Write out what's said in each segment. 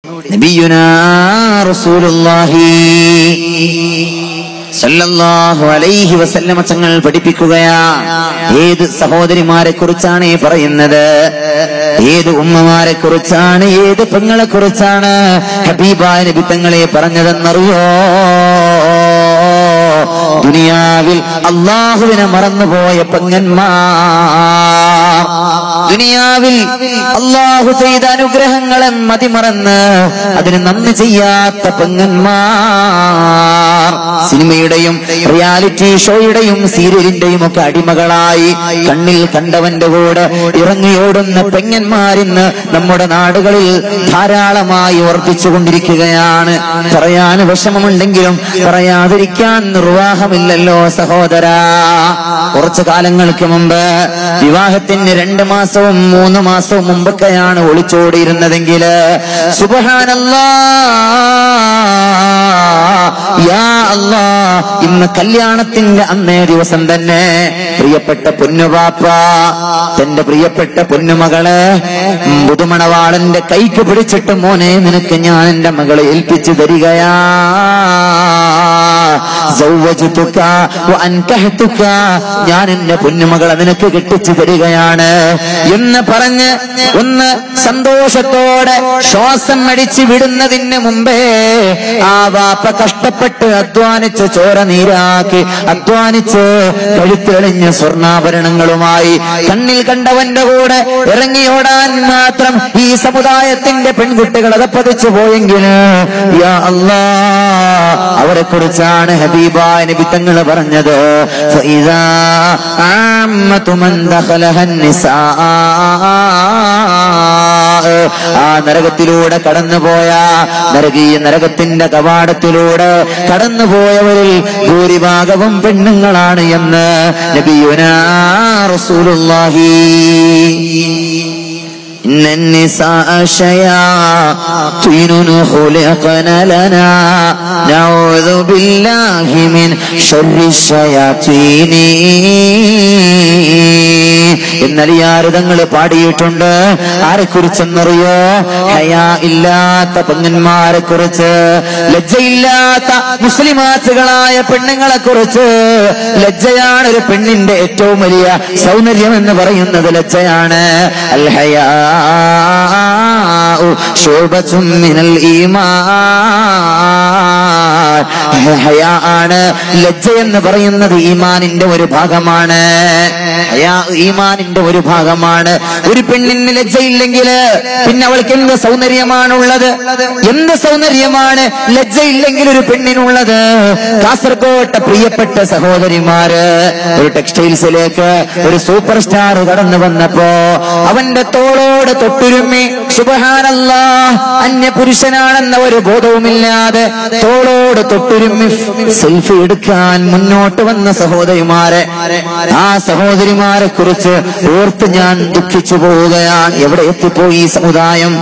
നബിയുനാ റസൂലുള്ളാഹി സല്ലല്ലാഹു അലൈഹി വസല്ലമ തങ്ങൾ പഠിപ്പിക്കുകയാ. ഏത് സഹോദരിമാരെ കുറിച്ചാണ് ഈ പറയുന്നത്? ഏത് ഉമ്മമാരെ കുറിച്ചാണ്, ഏത് പെങ്ങളെ കുറിച്ചാണ് ഹബീബായ നബി തങ്ങളെ പറഞ്ഞതെന്നറിയോ? ദുനിയാവിൽ അള്ളാഹുവിനെ മറന്നുപോയ പെങ്ങന്മാർ, ദുനിയാവിൽ അള്ളാഹു ചെയ്ത അനുഗ്രഹങ്ങളെ മതിമറന്ന് അതിന് നന്ദി ചെയ്യാത്ത പെങ്ങന്മാർ, സിനിമയുടെയും റിയാലിറ്റി ഷോയുടെയും സീരിയലിന്റെയും ഒക്കെ അടിമകളായി കണ്ണിൽ കണ്ടവന്റെ കൂടെ ഇറങ്ങിയോടുന്ന പെങ്ങന്മാരിന്ന് നമ്മുടെ നാടുകളിൽ ധാരാളമായി വർദ്ധിച്ചുകൊണ്ടിരിക്കുകയാണ്. പറയാൻ വിഷമമുണ്ടെങ്കിലും പറയാതിരിക്കാൻ നിർവാഹമില്ലല്ലോ സഹോദരാ. കുറച്ചു കാലങ്ങൾക്ക് മുമ്പ് വിവാഹത്തിന് 2 മാസവും 3 മാസവും മുമ്പൊക്കെയാണ് ഒളിച്ചോടിയിരുന്നതെങ്കിൽ സുബ്ഹാനല്ലാഹ് യാ അല്ലാഹ്, ഇന്ന് കല്യാണത്തിന്റെ അന്നേ ദിവസം തന്നെ പ്രിയപ്പെട്ട പൊന്നുപാപ്പ തന്റെ പ്രിയപ്പെട്ട പൊന്നുമകളെ പുതുമണവാളന്റെ കൈക്ക് പിടിച്ചിട്ട്, മോനെ നിനക്ക് ഞാൻ എന്റെ മകളെ ഏൽപ്പിച്ചു തരികയാ, സൗവജതുക വഅൻകഹതുക, ഞാൻ എന്റെ പൊന്നുമകളെ നിനക്ക് കെട്ടിച്ചു തരികയാണ് എന്ന് പറഞ്ഞ് ഒന്ന് സന്തോഷത്തോടെ ശ്വാസം അടിച്ചു വിടുന്നതിന് മുമ്പേ ആ വാപ്പ കഷ്ടപ്പെട്ട് അധ്വാനിച്ച് ചോര നീരാക്കി അധ്വാനിച്ച് കഴുത്തിലെളിഞ്ഞ സ്വർണ്ണാഭരണങ്ങളുമായി കണ്ണിൽ കണ്ടവന്റെ കൂടെ ഇറങ്ങിയോടാൻ മാത്രം ഈ സമുദായത്തിന്റെ പെൺകുട്ടികൾ അതപ്പതിച്ചു പോയെങ്കിൽ യാ അല്ലാഹ്, അവരെ കുറിച്ചാണ് ഹബീബായ നബി തങ്ങൾ പറഞ്ഞത്, ഫഇദാ അമ്മതു മൻ ദഖലഹൻ നിസാ, ആ നരകത്തിലൂടെ കടന്നുപോയ, നരകീയ നരകത്തിന്റെ കവാടത്തിലൂടെ കടന്നുപോയവരിൽ ഭൂരിഭാഗവും പെണ്ണുങ്ങളാണ് എന്ന് നബിയുനാ റസൂലുള്ളാഹി. إن النساء شياطين خلقن لنا نعوذ بالله من شر الشياطين. എന്നലിയാര് തങ്ങൾ പാടിയിട്ടുണ്ട്. ആരെക്കുറിച്ചെന്നറിയോ? ഹയാ ഇല്ലാത്ത പെണ്ണന്മാരെ കുറിച്ച്, ലജ്ജയില്ലാത്ത മുസ്ലിമാത്തുകളായ പെണ്ണുങ്ങളെ കുറിച്ച്. ലജ്ജയാണ് ഒരു പെണ്ണിന്റെ ഏറ്റവും വലിയ സൗന്ദര്യം എന്ന് പറയുന്നത്, ലജ്ജയാണ്. അൽ ഹയാ ശുഅബത്തുൻ മിനൽ ഈമാൻ. ഹയാ ആണ്, ലജ്ജ എന്ന് പറയുന്നത് ഈമാനിന്റെ ഒരു ഭാഗമാണ്. ഹയാ ഈമാനിന്റെ ഒരു ഭാഗമാണ്. ഒരു പെണ്ണിന് ലജ്ജയില്ലെങ്കിൽ പിന്നെ അവൾക്ക് എന്ത് സൗന്ദര്യമാണുള്ളത്? എന്ത് സൗന്ദര്യമാണ് ലജ്ജയില്ലെങ്കിൽ ഒരു പെണ്ണിനുള്ളത്? കാസർഗോട്ടെ പ്രിയപ്പെട്ട സഹോദരിമാര് ഒരു ടെക്സ്റ്റൈൽസിലേക്ക് ഒരു സൂപ്പർ സ്റ്റാർ കടന്നു വന്നപ്പോ അവന്റെ തോളോട് തൊട്ടുരുമ്മി, സുബ്ഹാനല്ലാഹ്, അന്യ പുരുഷനാണെന്ന ഒരു ബോധവുമില്ലാതെ തോളോട് തൊട്ടുരുമ്മി സെൽഫി എടുക്കാൻ മുന്നോട്ട് വന്ന സഹോദരിമാരെ, ആ സഹോദരിമാരെ കുറിച്ച് ഓർത്ത് ഞാൻ ദുഃഖിച്ചു പോവുകയാണ്. എവിടെ എത്തിപ്പോയി ഈ സമുദായം?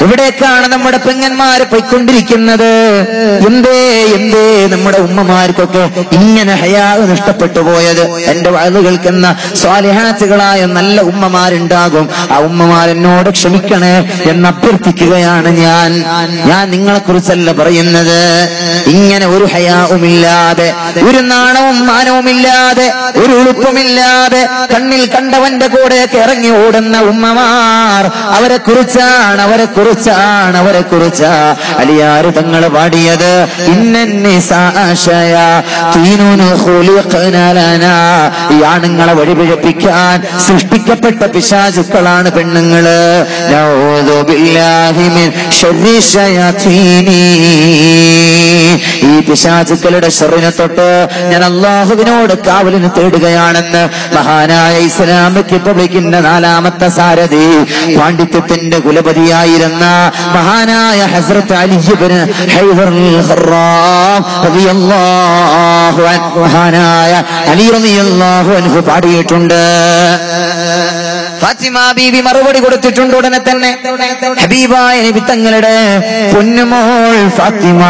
എവിടേക്കാണ് നമ്മുടെ പെങ്ങന്മാര് പോയിക്കൊണ്ടിരിക്കുന്നത്? എന്തേ നമ്മുടെ ഉമ്മമാർക്കൊക്കെ ഇങ്ങനെ ഹയാ നഷ്ടപ്പെട്ടു പോയത്? എന്റെ വഅദ് കേൾക്കുന്ന സ്വാലിഹാത്തുകളായ നല്ല ഉമ്മമാരുണ്ടാകും. ആ ഉമ്മമാരെന്നോട് ക്ഷമിക്കണേ എന്ന് അഭ്യർത്ഥിക്കുകയാണ് ഞാൻ നിങ്ങളെ കുറിച്ചല്ല പറയുന്നത്. ഇങ്ങനെ ഒരു ഹയാവുമില്ലാതെ, ഒരു നാണവും മാനവുമില്ലാതെ, ഒരു ഉളുപ്പുമില്ലാതെ കണ്ണിൽ കണ്ടവന്റെ കൂടെയൊക്കെ ഇറങ്ങി ഓടുന്ന ഉമ്മമാർ, അവരെ കുറിച്ചാണ് അലിയാർ തങ്ങൾ പാടിയത്. ഈ ആണുങ്ങളെ വഴിപിഴപ്പിക്കാൻ സൃഷ്ടിക്കപ്പെട്ട പിശാചുക്കളാണ് പെണ്ണുങ്ങള്. നഊദു ബില്ലാഹി മിൻ ശർരി ശയാതീനി. ഈ പിശാചുക്കളുടെ ശർറിനെ തൊട്ട് ഞാൻ അല്ലാഹുവിനോട് കാവലിന് തേടുകയാണെന്ന് മഹാനായ ഇസ്ലാമിക് റിപ്പബ്ലിക്കിന്റെ 4ാമത്തെ സാരഥി, പാണ്ഡിത്യത്തിന്റെ കുലപതിയായിരുന്ന മഹാനായ ഹസ്രത്ത് അലി ഇബ്നു ഹൈദർ അൽ ഖറാം റളിയല്ലാഹു അൻഹു, മഹാനായ അലി റളിയല്ലാഹു അൻഹു പാടിയിട്ടുണ്ട്. ഫാത്തിമ ബീവി മറുപടി കൊടുത്തിട്ടുണ്ട്. ഉടനെ തന്നെ ഹബീബായ നബി തങ്ങളുടെ പൊന്നുമോൾ ഫാത്തിമ,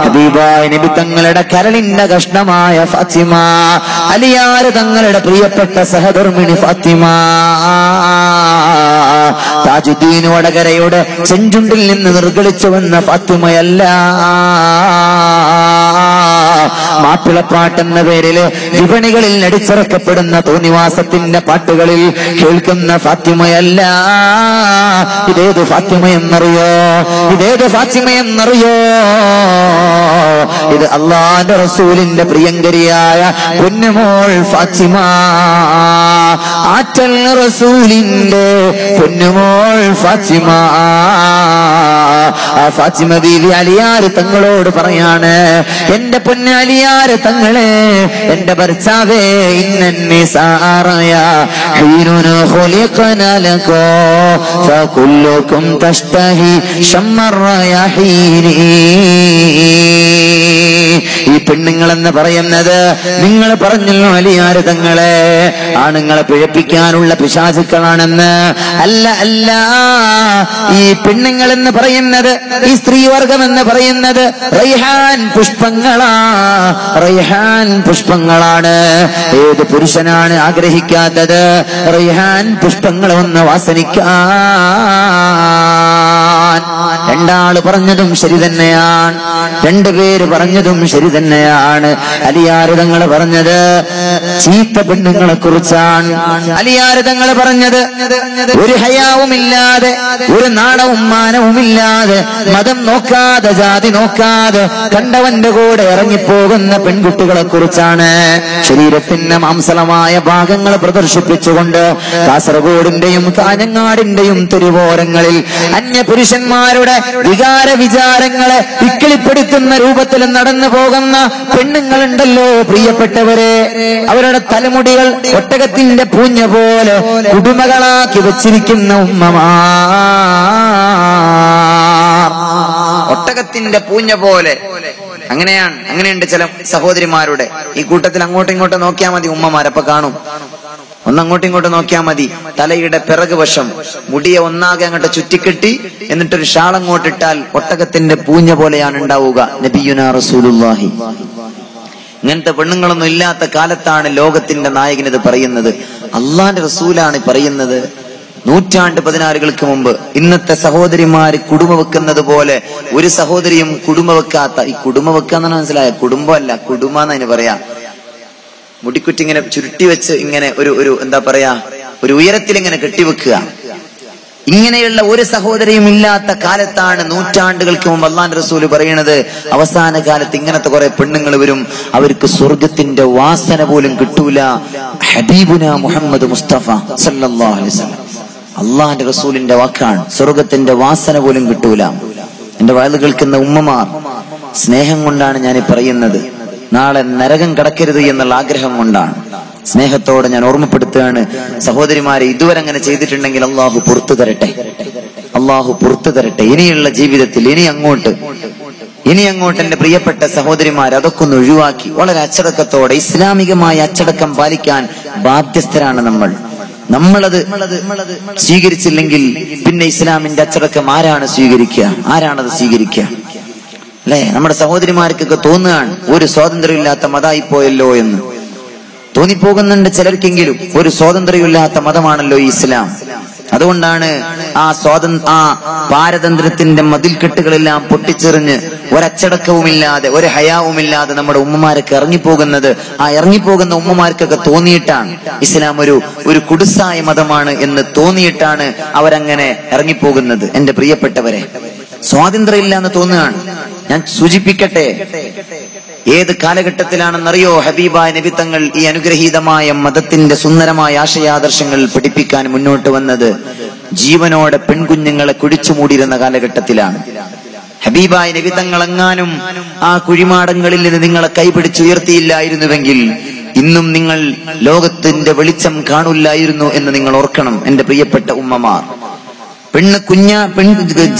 ഹബീബായ നബി തങ്ങളുടെ കരളിന്റെ കഷ്ണമായ ഫാത്തിമ, അലിയാര് തങ്ങളുടെ പ്രിയപ്പെട്ട സഹധർമ്മിണി ഫാത്തിമ, താജുദ്ദീൻ വടകരയുടെ ചെഞ്ചുണ്ടിൽ നിന്ന് നിർഗളിച്ചു വന്ന ഫാത്തിമയല്ല, മാപ്പിളപ്പാട്ടെന്ന പേരില് വിപണികളിൽ അടിച്ചിറക്കപ്പെടുന്ന തോന്നിവാസത്തിന്റെ പാട്ടുകളിൽ കേൾക്കുന്ന ഫാത്തിമയല്ല. ഇതേത് ഫാത്തിമയെന്നറിയോ? ഇതേത് ഫാത്തിമയെന്നറിയോ? ഇത് അല്ലാഹുവിന്റെ റസൂലിന്റെ പ്രിയങ്കരിയായ പൊന്നുമോൾ ഫാത്തിമ, ആറ്റൽ റസൂലിന്റെ പൊന്നുമോൾ ഫാത്തിമ. ആ ഫാത്തിമ ബീവി അലിയാർ തങ്ങളോട് പറയാണ്, എന്റെ പൊന്ന അലിയാർ തങ്ങളെ, എന്റെ ഭർത്താവേ, ഇന്നന്നിസാറയ ഹീനുന ഖുലിഖന ലകോ ഫകുല്ലുകും തസ്തഹി ശമ്മറയഹീനി. ഈ പെണ്ണുങ്ങളെന്ന് പറയുന്നത് നിങ്ങൾ പറഞ്ഞല്ലോ അലിയാർ തങ്ങളെ, ആണുങ്ങളെ പിഴപ്പിക്കാനുള്ള പിശാചുക്കളാണെന്ന്. അല്ല അല്ല, ഈ പെണ്ണുങ്ങളെന്ന് പറയുന്നത്, ഈ സ്ത്രീവർഗം എന്ന് പറയുന്നത് റൈഹാൻ പുഷ്പങ്ങളാ, റൈഹാൻ പുഷ്പങ്ങളാണ്. ഏത് പുരുഷനാണ് ആഗ്രഹിക്കാത്തത് റൈഹാൻ പുഷ്പങ്ങൾ ഒന്ന് വാസനിക്കാൻ? രണ്ടാള് പറഞ്ഞതും ശരി തന്നെയാണ്, രണ്ടുപേര് പറഞ്ഞതും ശരി തന്നെയാണ്. അലിയാർ തങ്ങൾ പറഞ്ഞത് ചീത്ത പെണ്ണുങ്ങളെ കുറിച്ചാണ്. അലിയാർ തങ്ങൾ പറഞ്ഞത് ഒരു ഹയാവുമില്ലാതെ, ഒരു നാണവും മാനവുമില്ലാതെ, മതം നോക്കാതെ, ജാതി നോക്കാതെ കണ്ടവന്റെ കൂടെ ഇറങ്ങിപ്പോകുന്ന പെൺകുട്ടികളെ കുറിച്ചാണ്. ശരീരത്തിന്റെ മാംസളമായ ഭാഗങ്ങൾ പ്രദർശിപ്പിച്ചുകൊണ്ട് കാസർഗോഡിന്റെയും കാഞ്ഞങ്ങാടിന്റെയും തെരുവോരങ്ങളിൽ അന്യപുരുഷന്മാരുടെ വികാര വിചാരങ്ങളെ ഇക്കിളിപ്പെടുത്തുന്ന രൂപത്തിൽ നടന്നു പോകുന്ന പെണ്ണുങ്ങളുണ്ടല്ലോ പ്രിയപ്പെട്ടവരെ, അവരുടെ തലമുടികൾ ഒട്ടകത്തിന്റെ പൂഞ്ഞ പോലെ കുടുമകളാക്കി വെച്ചിരിക്കുന്ന ഉമ്മമാർ, ഒട്ടകത്തിന്റെ പൂഞ്ഞ പോലെ. അങ്ങനെയുണ്ട് ചില സഹോദരിമാരുടെ. ഈ കൂട്ടത്തിൽ അങ്ങോട്ടും ഇങ്ങോട്ടും നോക്കിയാൽ മതി ഉമ്മമാരപ്പൊ കാണും. ഒന്നങ്ങോട്ടും ഇങ്ങോട്ടും നോക്കിയാൽ മതി, തലയുടെ പിറകു വശം മുടിയെ ഒന്നാകെ അങ്ങോട്ട് ചുറ്റിക്കെട്ടി എന്നിട്ടൊരു ഷാളങ്ങോട്ടിട്ടാൽ ഒട്ടകത്തിന്റെ പൂഞ്ഞ പോലെയാണ് ഉണ്ടാവുക. നബിയുനാ റസൂലുള്ളാഹി. ഇങ്ങനത്തെ പെണ്ണുങ്ങളൊന്നും ഇല്ലാത്ത കാലത്താണ് ലോകത്തിന്റെ നായകൻ ഇത് പറയുന്നത്. അള്ളാന്റെ റസൂലാണ് പറയുന്നത്. 114 മുമ്പ് ഇന്നത്തെ സഹോദരിമാര് കുടുംബ വെക്കുന്നത് പോലെ ഒരു സഹോദരിയും കുടുംബ വെക്കാത്ത, ഈ കുടുംബ വെക്കാന്നാണ് മനസ്സിലായ, കുടുംബമല്ല കുടുംബാന്ന് അതിന് പറയാ. മുടിക്കുറ്റി ഇങ്ങനെ ചുരുട്ടി വെച്ച് ഇങ്ങനെ ഒരു എന്താ പറയാ, ഒരു ഉയരത്തിൽ ഇങ്ങനെ കെട്ടിവെക്കുക. ഇങ്ങനെയുള്ള ഒരു സഹോദരിയും ഇല്ലാത്ത കാലത്താണ് 100 മുമ്പ് അല്ലാഹുവിന്റെ റസൂല് പറയുന്നത്, അവസാന കാലത്ത് ഇങ്ങനത്തെ കുറെ പെണ്ണുങ്ങൾ വരും, അവർക്ക് സ്വർഗത്തിന്റെ വാസന പോലും കിട്ടൂല. ഹബീബുന മുഹമ്മദ് മുസ്തഫ സല്ലല്ലാഹു അലൈഹി വസല്ലം, അള്ളാഹിന്റെ റസൂലിന്റെ വാക്കാണ്, സ്വർഗത്തിന്റെ വാസന പോലും കിട്ടൂല. എന്റെ വയല് കേൾക്കുന്ന ഉമ്മമാർ, സ്നേഹം കൊണ്ടാണ് ഞാൻ പറയുന്നത്. നാളെ നരകം കടക്കരുത് എന്നുള്ള ആഗ്രഹം കൊണ്ടാണ്, സ്നേഹത്തോടെ ഞാൻ ഓർമ്മപ്പെടുത്തുകയാണ്. സഹോദരിമാരെ, ഇതുവരെ അങ്ങനെ ചെയ്തിട്ടുണ്ടെങ്കിൽ അള്ളാഹു പുറത്തു തരട്ടെ, അള്ളാഹു പുറത്തു തരട്ടെ. ഇനിയുള്ള ജീവിതത്തിൽ ഇനി അങ്ങോട്ട് എന്റെ പ്രിയപ്പെട്ട സഹോദരിമാർ അതൊക്കെ ഒന്ന് ഒഴിവാക്കി വളരെ അച്ചടക്കത്തോടെ ഇസ്ലാമികമായ അച്ചടക്കം പാലിക്കാൻ ബാധ്യസ്ഥരാണ് നമ്മൾ. നമ്മളത് സ്വീകരിച്ചില്ലെങ്കിൽ പിന്നെ ഇസ്ലാമിന്റെ അച്ചടക്കം ആരാണ് സ്വീകരിക്കുക? ആരാണത് സ്വീകരിക്കുക? അല്ലെ, നമ്മുടെ സഹോദരിമാർക്കൊക്കെ തോന്നുകയാണ് ഒരു സ്വാതന്ത്ര്യമില്ലാത്ത മതമായിപ്പോയല്ലോ എന്ന് തോന്നിപ്പോകുന്നുണ്ട് ചിലർക്കെങ്കിലും. ഒരു സ്വാതന്ത്ര്യമില്ലാത്ത മതമാണല്ലോ ഈ ഇസ്ലാം. അതുകൊണ്ടാണ് ആ പാരതന്ത്ര്യത്തിന്റെ മതിൽക്കെട്ടുകളെല്ലാം പൊട്ടിച്ചെറിഞ്ഞ് ഒരച്ചടക്കവുമില്ലാതെ ഒരു ഹയാവുമില്ലാതെ നമ്മുടെ ഉമ്മമാരൊക്കെ ഇറങ്ങിപ്പോകുന്നത്. ആ ഇറങ്ങിപ്പോകുന്ന ഉമ്മമാർക്കൊക്കെ തോന്നിയിട്ടാണ് ഇസ്ലാം ഒരു കുടുസായ മതമാണ് എന്ന് തോന്നിയിട്ടാണ് അവരങ്ങനെ ഇറങ്ങിപ്പോകുന്നത്. എന്റെ പ്രിയപ്പെട്ടവരെ, സ്വാതന്ത്ര്യം ഇല്ല എന്ന് തോന്നുകയാണ്. ഞാൻ സൂചിപ്പിക്കട്ടെ, ഏത് കാലഘട്ടത്തിലാണെന്നറിയോ ഹബീബായ നബി തങ്ങൾ ഈ അനുഗ്രഹീതമായ മതത്തിന്റെ സുന്ദരമായ ആശയാദർശങ്ങൾ പഠിപ്പിക്കാൻ മുന്നോട്ട് വന്നത്? ജീവനോടെ പെൺകുഞ്ഞുങ്ങളെ കുഴിച്ചുമൂടിയിരുന്ന കാലഘട്ടത്തിലാണ്. ഹബീബായ നബി തങ്ങൾ എങ്ങാനും ആ കുഴിമാടങ്ങളിൽ നിന്ന് നിങ്ങളെ കൈപിടിച്ചുയർത്തിയില്ലായിരുന്നുവെങ്കിൽ ഇന്നും നിങ്ങൾ ലോകത്തിന്റെ വെളിച്ചം കാണൂല്ലായിരുന്നു എന്ന് നിങ്ങൾ ഓർക്കണം എന്റെ പ്രിയപ്പെട്ട ഉമ്മമാർ.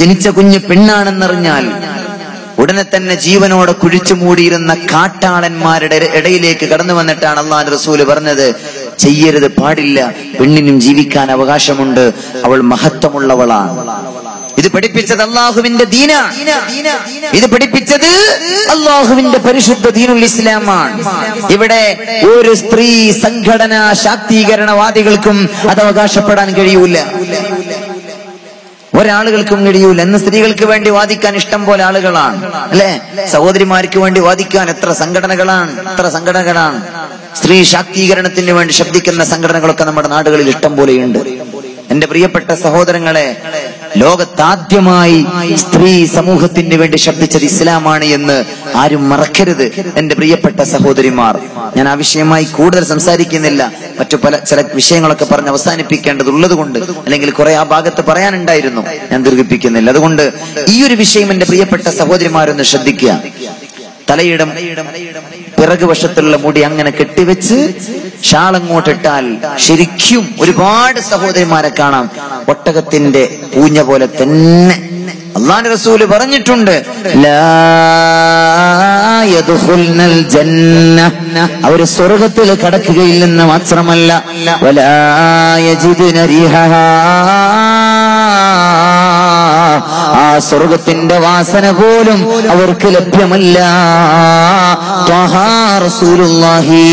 ജനിച്ച കുഞ്ഞ് പെണ്ണാണെന്നറിഞ്ഞാൽ ഉടനെ തന്നെ ജീവനോടെ കുഴിച്ചു മൂടിയിരുന്ന കാട്ടാളന്മാരുടെ ഇടയിലേക്ക് കടന്നു വന്നിട്ടാണ് അല്ലാഹുവിന്റെ റസൂല് പറഞ്ഞത്, ചെയ്യരുത്, പാടില്ല. പെണ്ണിനും ജീവിക്കാൻ അവകാശമുണ്ട്, അവൾ മഹത്വമുള്ളവളാണ്. ഇത് പഠിപ്പിച്ചത് അള്ളാഹുവിന്റെ ദീനാണ്. ഇത് പഠിപ്പിച്ചത് അള്ളാഹുവിന്റെ പരിശുദ്ധ ദീനുൽ ഇസ്ലാമാണ്. ഇവിടെ ഒരു സ്ത്രീ സംഘടനാ ശാക്തീകരണവാദികൾക്കും അത് അവകാശപ്പെടാൻ കഴിയൂല, ഒരാളുകൾക്കും കഴിയൂല. ഇന്ന് സ്ത്രീകൾക്ക് വേണ്ടി വാദിക്കാൻ ഇഷ്ടം പോലെ ആളുകളാണ്, അല്ലെ? സഹോദരിമാർക്ക് വേണ്ടി വാദിക്കാൻ എത്ര സംഘടനകളാണ്. സ്ത്രീ ശാക്തീകരണത്തിന് വേണ്ടി ശബ്ദിക്കുന്ന സംഘടനകളൊക്കെ നമ്മുടെ നാടുകളിൽ ഇഷ്ടം പോലെയുണ്ട്. എന്റെ പ്രിയപ്പെട്ട സഹോദരങ്ങളെ, ലോകത്താദ്യമായി സ്ത്രീ സമൂഹത്തിന് വേണ്ടി ശബ്ദിച്ചത് ഇസ്ലാമാണ് എന്ന് ആരും മറക്കരുത് എന്റെ പ്രിയപ്പെട്ട സഹോദരിമാർ. ഞാൻ ആ വിഷയമായി കൂടുതൽ സംസാരിക്കുന്നില്ല, മറ്റു ചില വിഷയങ്ങളൊക്കെ പറഞ്ഞ് അവസാനിപ്പിക്കേണ്ടതുള്ളത് കൊണ്ട്, അല്ലെങ്കിൽ കുറെ ആ ഭാഗത്ത് പറയാനുണ്ടായിരുന്നു, ഞാൻ ദീർഘിപ്പിക്കുന്നില്ല. അതുകൊണ്ട് ഈ ഒരു വിഷയം എന്റെ പ്രിയപ്പെട്ട സഹോദരിമാരൊന്ന് ശ്രദ്ധിക്കുക. തലയുടെ പിറകുവശത്തുള്ള മുടി അങ്ങനെ കെട്ടിവെച്ച് ഷാളങ്ങോട്ടിട്ടാൽ ശരിക്കും ഒരുപാട് സഹോദരിമാരെ കാണാം ഒട്ടകത്തിന്റെ പൂഞ്ഞ പോലെ തന്നെ. അല്ലാഹുവിന്റെ റസൂല് പറഞ്ഞിട്ടുണ്ട്, ലാ യദ്ഖുൽനൽ ജന്ന, അവർ സ്വർഗ്ഗത്തിൽ കടക്കുകയില്ലെന്ന് മാത്രമല്ല, വലാ യജിദുന റിഹഹാ, ആ സ്വർഗ്ഗത്തിന്റെ വാസന പോലും അവർക്ക് ലഭ്യമല്ല. ത്വഹാ റസൂലുള്ളാഹി.